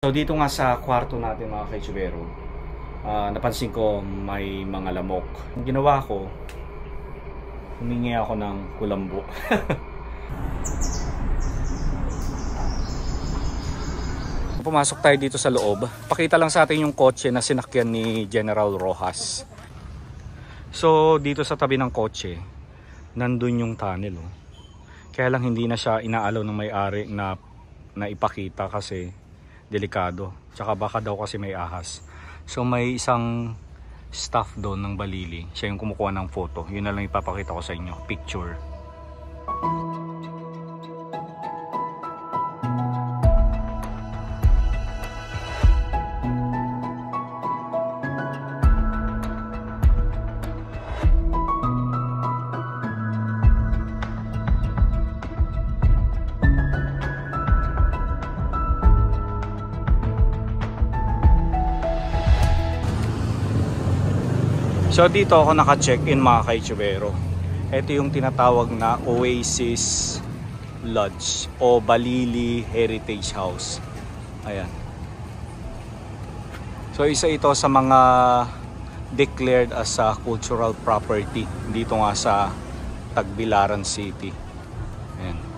So dito nga sa kwarto natin mga kaitsubero, napansin ko may mga lamok. Ang ginawa ko, humingi ako ng kulambo. Pumasok tayo dito sa loob. Pakita lang sa atin yung kotse na sinakyan ni General Rojas. So dito sa tabi ng kotse, nandun yung tunnel. Oh. Kaya lang hindi na siya inaalaw ng may-ari na ipakita kasi delikado. Tsaka baka daw kasi may ahas. So may isang staff doon ng Balili. Siya yung kumukuha ng photo. Yun na lang ipapakita ko sa inyo. Picture. So dito ako naka-check-in mga kaitsubero. Ito yung tinatawag na Oasis Lodge o Balili Heritage House. Ayan. So isa ito sa mga declared as a cultural property dito nga sa Tagbilaran City. Ayan.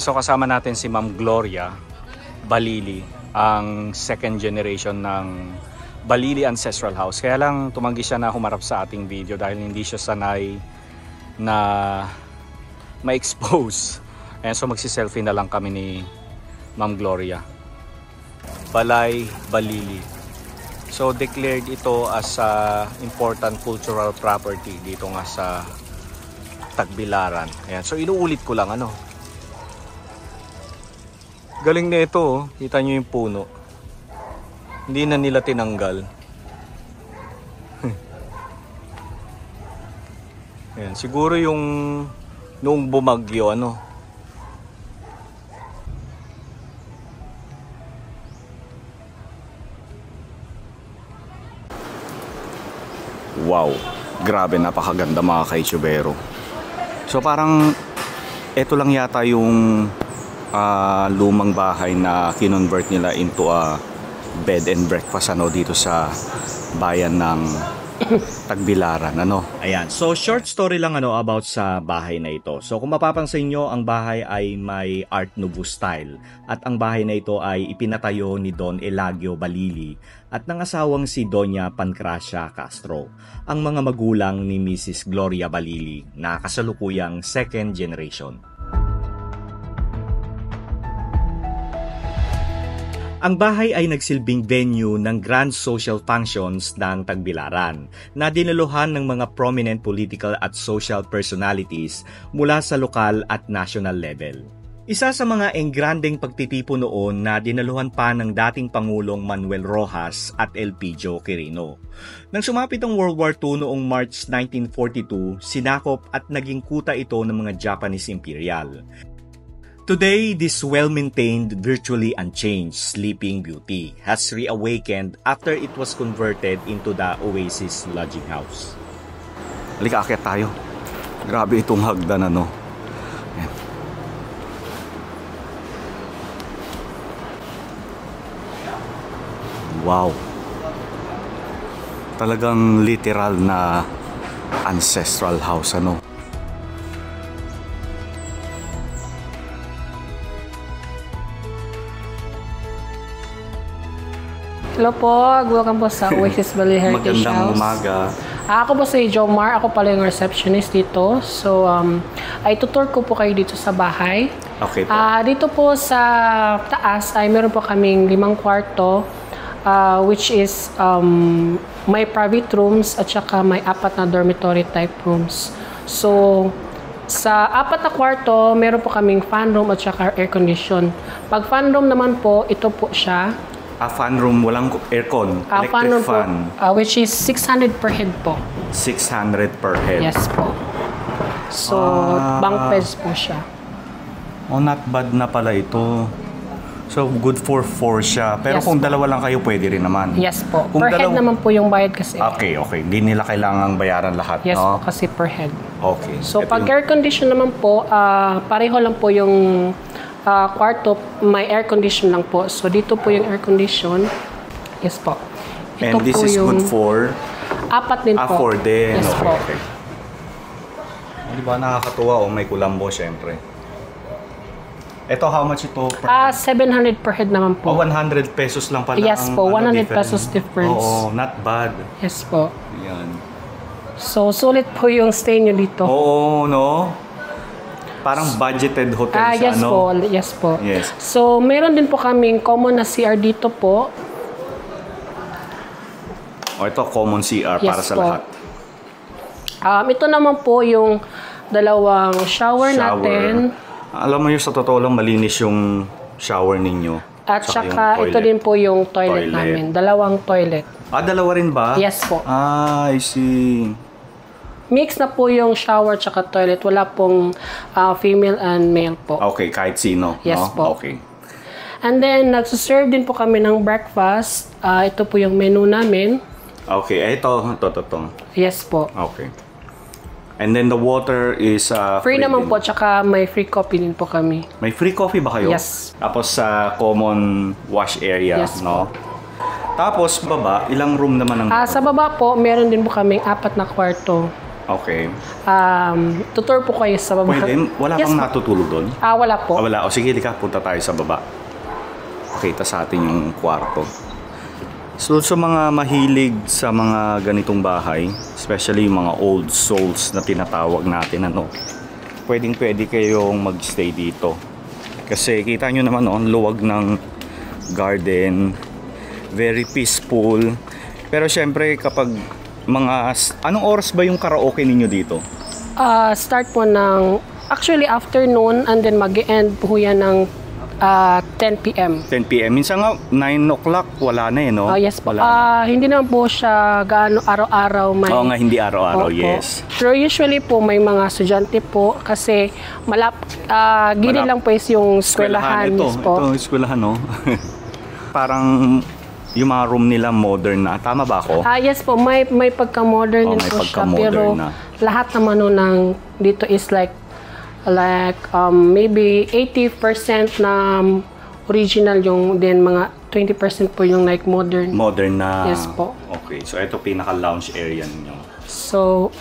So kasama natin si Ma'am Gloria Balili, ang second generation ng Balili Ancestral House. Kaya lang tumanggi siya na humarap sa ating video dahil hindi siya sanay na ma-expose. Ayan, so magsi-selfie na lang kami ni Ma'am Gloria. Balay Balili. So declared ito as a important cultural property dito nga sa Tagbilaran. Ayan, so inuulit ko lang galing na ito, oh. Kita nyo yung puno. Hindi na nila tinanggal. Ayan, siguro yung noong bumagyo, Wow, grabe, napakaganda mga kaitsubero. So parang ito lang yata yung lumang bahay na kinonvert nila into a bed and breakfast dito sa bayan ng Tagbilaran. Ayan, so short story lang about sa bahay na ito. So kung mapapansin nyo, ang bahay ay may Art Nouveau style at ang bahay na ito ay ipinatayo ni Don Elagio Balili at ng asawang si Doña Pancracia Castro, ang mga magulang ni Mrs. Gloria Balili na kasalukuyang second generation. Ang bahay ay nagsilbing venue ng grand social functions ng Tagbilaran na dinaluhan ng mga prominent political at social personalities mula sa lokal at national level. Isa sa mga engrandeng pagtitipo noon na dinaluhan pa ng dating Pangulong Manuel Rojas at Elpidio Quirino. Nang sumapit ang World War II noong March 1942, sinakop at naging kuta ito ng mga Japanese Imperial. Today, this well-maintained, virtually unchanged Sleeping Beauty has reawakened after it was converted into the Oasis Lodging House. Halika, akyat tayo. Grabe itong hagdan, Ayan. Wow. Talagang literal na ancestral house, Hello po, welcome po sa Oasis Balili Heritage House. Magandang umaga. Ako po si Jomar, ako pala yung receptionist dito. So, ay tutor ko po kayo dito sa bahay. Okay po. Dito po sa taas ay meron po kaming 5 kwarto, which is may private rooms at saka may 4 na dormitory type rooms. So, sa 4 na kwarto, meron po kaming fan room at saka air condition. Pag fan room naman po, ito po siya. Fan room, walang aircon, electric Fan room fan. po, which is 600 per head po. 600 per head. Yes po. So, bunk beds po siya. Oh, not bad na pala ito. So, good for 4 siya. Pero Yes kung po. dalawa lang kayo, pwede rin naman. Yes po. Kung Per head naman po yung bayad kasi. Okay. Hindi nila kailangang bayaran lahat, Yes no? po, kasi per head. Okay. So, Ito pag yung- air condition naman po, pareho lang po yung kwarto, may air condition lang po. So, dito po yung air condition. Yes po. And this is good for 4 din po. 4 din. Yes Okay, po. okay. Di ba nakakatuwa? May kulambo, syempre. Ito, how much ito? 700 per head naman po. 100 pesos lang pala. Yes po, 100 pesos difference. Oo, not bad. Yes po. Yan. So, sulit po yung stay nyo dito. Oo, no? Parang budgeted hotel siya, yes no? po. Yes po. Yes. So, meron din po kaming common na CR dito po. O, ito, common CR Yes para sa po. lahat. Ito naman po yung dalawang shower natin. Alam mo yun, sa totoo lang, malinis yung shower ninyo. At Tsaka saka yung ito toilet. din po yung toilet Toilet. namin. Dalawang toilet. Dalawa rin ba? Yes po. I see. Mix na po yung shower tsaka toilet. Wala pong female and male po. Okay, kahit sino. Yes no? po. Okay. And then, nagsuserve din po kami ng breakfast. Ito po yung menu namin. Okay, ito. Yes po. Okay. And then the water is Free naman din. po, tsaka may free coffee din po kami. May free coffee ba kayo? Yes. Tapos sa common wash area, Yes no? Tapos baba, ilang room naman ang Sa baba po, meron din po kaming 4 na kwarto. Okay. Tutor po kayo sa baba. Pwede, wala Yes pang po. natutulog doon? Wala po. Wala. O sige, lika, punta tayo sa baba. Kita sa atin yung kwarto. So, sa mga mahilig sa mga ganitong bahay, especially yung mga old souls na tinatawag natin, pwedeng-pwede kayong magstay dito. Kasi kita nyo naman, ang luwag ng garden, very peaceful. Pero syempre, kapag anong oras ba yung karaoke ninyo dito? Start po ng, actually afternoon, and then mag-end po yan ng 10 p.m. 10 p.m. Minsan nga, 9 o'clock, wala na no? Yes po. Wala na. Hindi naman po siya gaano araw-araw may... Oo nga, hindi araw-araw, Opo. yes. Pero usually po may mga estudyante po kasi gilid lang po is yung eskwelahan. Ito, Yes po. ito, eskwelahan, no? Parang yung mga room nila modern na. Tama ba ako? Yes po, may pagka-modern din may po siya. pagka-modern Pero na. lahat naman no ng dito is like maybe 80% na original yung then mga 20% po yung like modern. Modern na. Yes po. Okay, so ito pinaka-lounge area ninyo. So,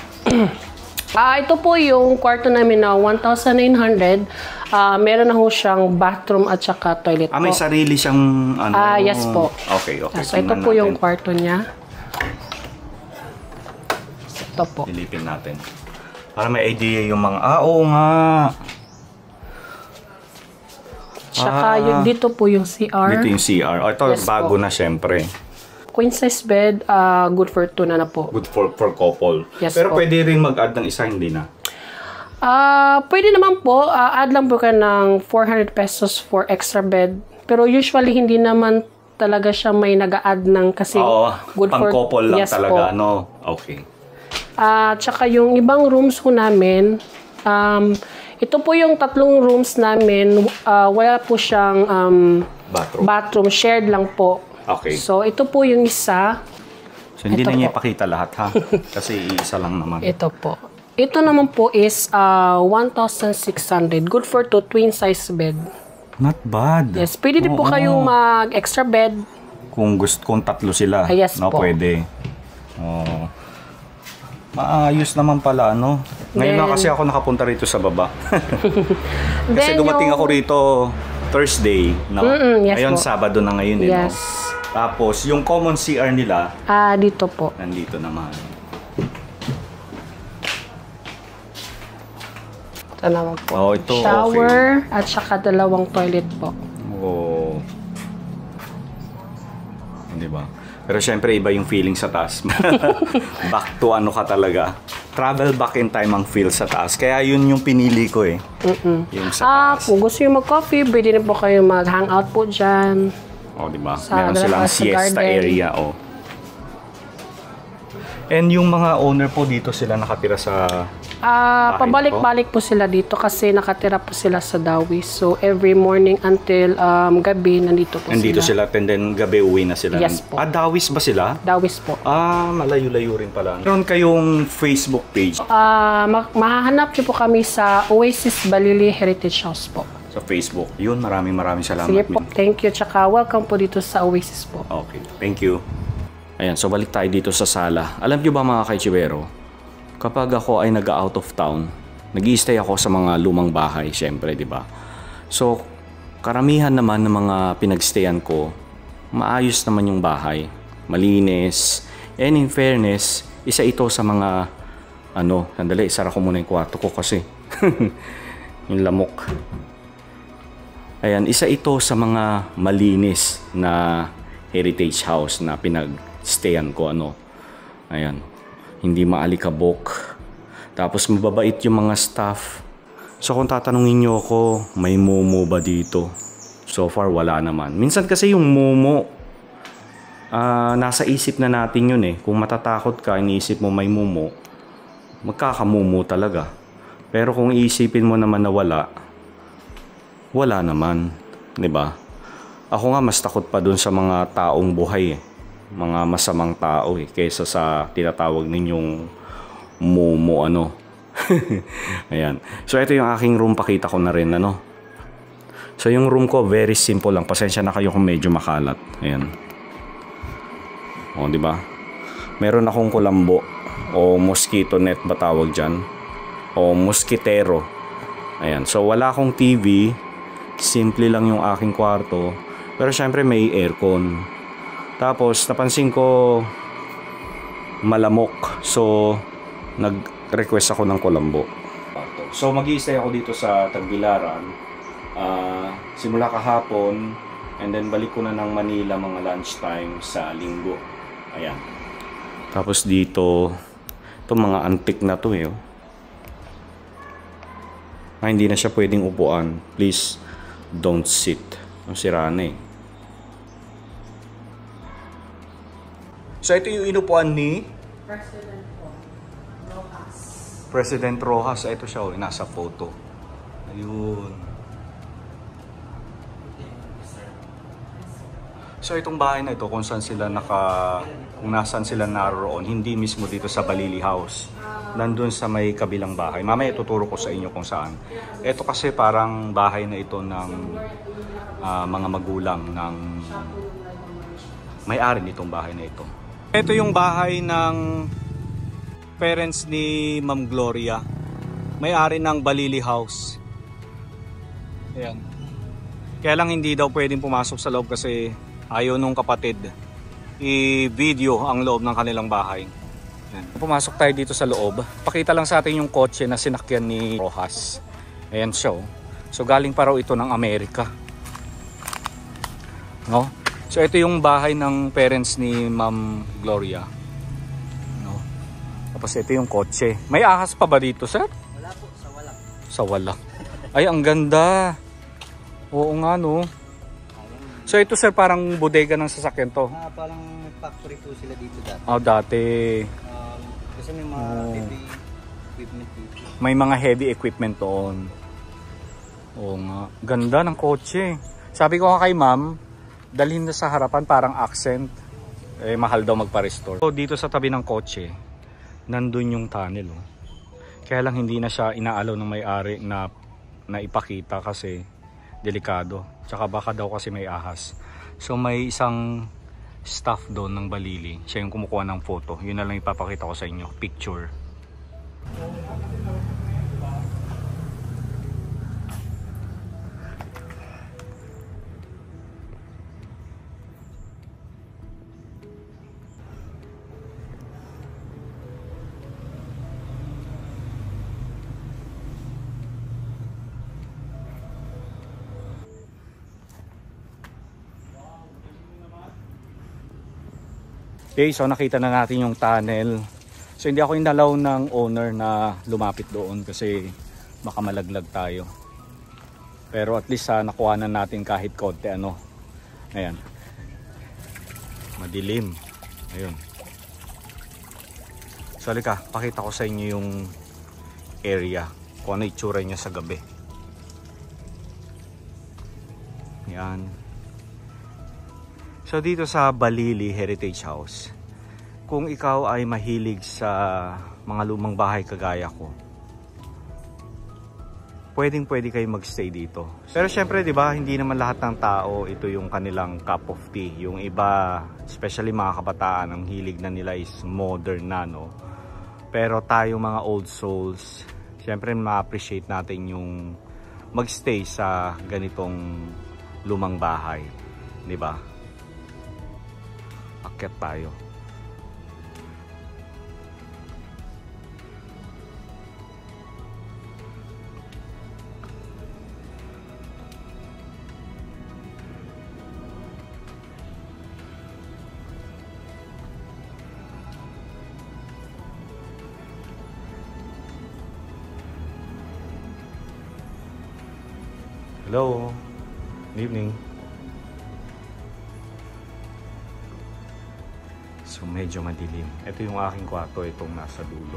ito po yung kwarto namin na 1,900. Meron na ho siyang bathroom at saka toilet po. May sarili siyang Yes po. Okay. So, ito Tingnan po yung natin. kwarto niya. Ito po. Silipin natin. Para may idea yung mga, oo nga. Tsaka yung dito po yung CR. Dito yung CR. Ito, Yes bago po. na syempre. Queen size bed, good for 2 na po. Good for couple. Yes Pero po. pwede rin mag-add ng isa, hindi na. Pwede naman po, add lang po ka ng 400 pesos for extra bed. Pero usually hindi naman talaga siya may nag-a-add ng kasi Oo, good pang for... couple lang Yes talaga, po. no? Okay. Tsaka yung ibang rooms ko namin, ito po yung 3 rooms namin, wala po siyang bathroom, shared lang po. Okay. So, ito po yung isa. So, hindi Ito na niya po. ipakita lahat, ha? Kasi isa lang naman. Ito po. Ito naman po is 1,600. Good for 2 twin size bed. Not bad. Yes, pwede din po Oo. kayong mag-extra bed. Kung tatlo sila, Yes no, po. pwede. Oh. Maayos naman pala, no? Ngayon lang Then- kasi ako nakapunta rito sa baba. Kasi Then dumating yung- ako rito Thursday, no? yes Ngayon, po. Sabado na ngayon, Yes. no? Tapos, yung common CR nila, Dito po. nandito naman. Ito naman po. Oh, ito, Shower at saka 2 toilet po. Oh. Di ba? Pero syempre, iba yung feeling sa taas. Back to ano ka talaga. travel back in time ang feel sa taas. Kaya yun yung pinili ko eh. Yung sa taas. Kung gusto nyo mag-coffee, pwede na po kayo mag-hangout po dyan. O, diba? Meron silang siesta area, o. And yung mga owner po dito sila nakatira sa pabalik-balik po sila dito kasi nakatira po sila sa Dawis. So every morning until gabi nandito po nandito sila. And then gabi uwi na sila. Yes po. Dawis ba sila? Dawis po. Malayo-layo rin pala. Meron kayong Facebook page? Mahahanap niyo po kami sa Oasis Balili Heritage House po. Sa Facebook. Yun, maraming salamat. Sige po. Thank you. Tsaka welcome po dito sa Oasis po. Okay. Thank you. Ayan, so balik tayo dito sa sala. Alam niyo ba mga kaichibero, kapag ako ay nag-out of town, nag-i-stay ako sa mga lumang bahay, syempre, di ba? So, karamihan naman ng mga pinagstayan ko, maayos naman yung bahay. Malinis. And in fairness, isa ito sa mga, sandali, isara ko muna yung kwarto ko kasi. Yung lamok. Ayan, isa ito sa mga malinis na heritage house na pinagstayan ko, Ayan. Hindi maalikabok. Tapos mababait yung mga staff. So kung tatanungin nyo ako, may momo ba dito? So far, wala naman. Minsan kasi yung momo, nasa isip na natin yun eh. Kung matatakot ka, iniisip mo may momo, magkakamomo talaga. Pero kung iisipin mo naman na wala naman. Diba? Ako nga mas takot pa dun sa mga taong buhay eh. Mga masamang tao eh, kaysa sa tinatawag ninyong momo Ayan. So ito yung aking room, pakita ko na rin So yung room ko very simple lang. Pasensya na kayo kung medyo makalat. Ayan. O, di ba? Meron akong kulambo o mosquito net ba tawag diyan? O mosquitero. Ayan. So wala akong TV. Simple lang yung aking kwarto. Pero syempre may aircon. Tapos napansin ko malamok. So nag-request ako ng kulambo. So mag-i-stay ako dito sa Tagbilaran. Simula kahapon and then balik ko na ng Manila mga lunchtime sa Linggo. Ayan. Tapos dito itong mga antique na to eh. Hindi na siya pwedeng upuan. Please don't sit. Ang sira na eh. So ito yung inupuan ni President Rojas. Ito siya, nasa photo. Ayun. So itong bahay na ito, kung nasaan sila naroon, hindi mismo dito sa Balili House. Nandun sa may kabilang bahay. Mamaya tuturo ko sa inyo kung saan. Ito kasi parang bahay na ito ng mga magulang ng may-ari nitong bahay na ito. Ito yung bahay ng parents ni Ma'am Gloria. May-ari ng Balili House. Ayan. Kaya lang hindi daw pwedeng pumasok sa loob kasi ayaw nung kapatid i-video ang loob ng kanilang bahay. Ayan. Pumasok tayo dito sa loob. Pakita lang sa atin yung kotse na sinakyan ni Rojas. Ayan siya. So galing pa raw ito ng Amerika. No? So ito yung bahay ng parents ni Ma'am Gloria. No? Tapos ito yung kotse. May ahas pa ba dito, sir? Wala po, sa wala. Sa wala. Ay, ang ganda. Oo nga, no? So ito, sir, parang bodega ng sasakyan to. Parang factory po sila dito dati. Dati. Kasi may mga heavy equipment dito. May mga heavy equipment doon. Oo nga. Ganda ng kotse. Sabi ko nga kay ma'am, dalhin na sa harapan parang accent. Mahal daw magpa-restore. So, dito sa tabi ng kotse, nandun yung tunnel. Kaya lang hindi na siya inaalaw ng may-ari na ipakita kasi delikado. Tsaka baka daw kasi may ahas. So may isang staff doon ng Balili. Siya yung kumukuha ng photo. Yun na lang ipapakita ko sa inyo. Picture. Okay, so nakita na natin yung tunnel. So So hindi ako inalaw ng owner na lumapit doon kasi baka malaglag tayo. Pero at least nakuhanan natin kahit konti ano. Ayan. Madilim. Ayun. So halika, pakita ko sa inyo yung area. Kung ano itsura niya sa gabi. Yan. So dito sa Balili Heritage House, kung ikaw ay mahilig sa mga lumang bahay kagaya ko, pwede kayo magstay dito. Pero syempre, 'di ba, hindi naman lahat ng tao ito yung kanilang cup of tea. Yung iba, especially mga kabataan, ang hilig na nila is modern na, no. Pero tayo mga old souls, syempre ma-appreciate natin yung magstay sa ganitong lumang bahay, 'di ba? Akyat tayo. Hello. Good evening. So medyo madilim. Ito yung aking kwarto, itong nasa dulo.